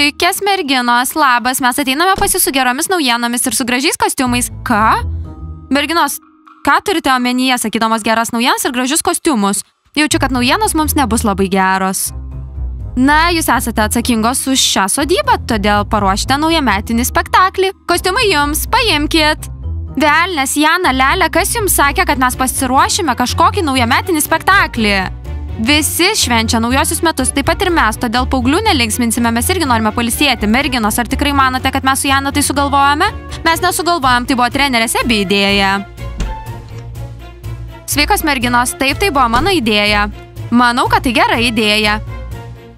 Sveikės merginos, labas, mes ateiname pas jūs su geromis naujienomis ir su gražiais kostiumais. Ką? Merginos, ką turite omenyje, sakydamos geras naujienas ir gražius kostiumus? Jaučiu, kad naujienos mums nebus labai geros. Na, jūs esate atsakingos už šią sodybą, todėl paruošite naujametinį spektaklį. Kostiumai jums, paimkit. Velnes, Jana, Lelė, kas jums sakė, kad mes pasiruošime kažkokį naujametinį spektaklį? Visi švenčia naujosius metus, taip pat ir mes, todėl paauglių nelinksminsime, mes irgi norime pailsėti. Merginos, ar tikrai manote, kad mes su Jana tai sugalvojame? Mes nesugalvojom, tai buvo trenerės Ebi idėja. Sveikos merginos, taip, tai buvo mano idėja. Manau, kad tai gera idėja.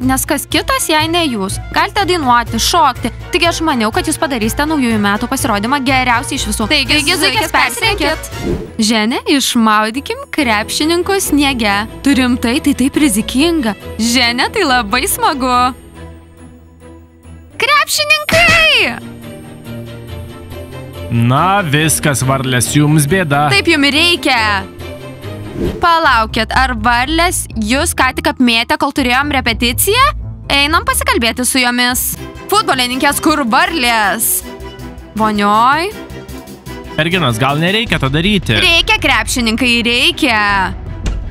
Nes kas kitas, jei ne jūs. Galite dainuoti, šokti. Taigi aš maniau, kad jūs padarysite naujųjų metų pasirodymą geriausiai iš visų. Taigi, zuikės, persirinkit. Žene, išmaudykim krepšininkus sniege. Tu rimtai, tai taip rizikinga. Žene, tai labai smagu. Krepšininkai! Na, viskas, varlės, jums bėda. Taip jums reikia. Palaukit, ar varlės jūs ką tik apmėtė, kol turėjom repeticiją? Einam pasikalbėti su jomis. Futbolininkės, kur varlės? Vonioj? Merginos, gal nereikia to daryti? Reikia, krepšininkai, reikia.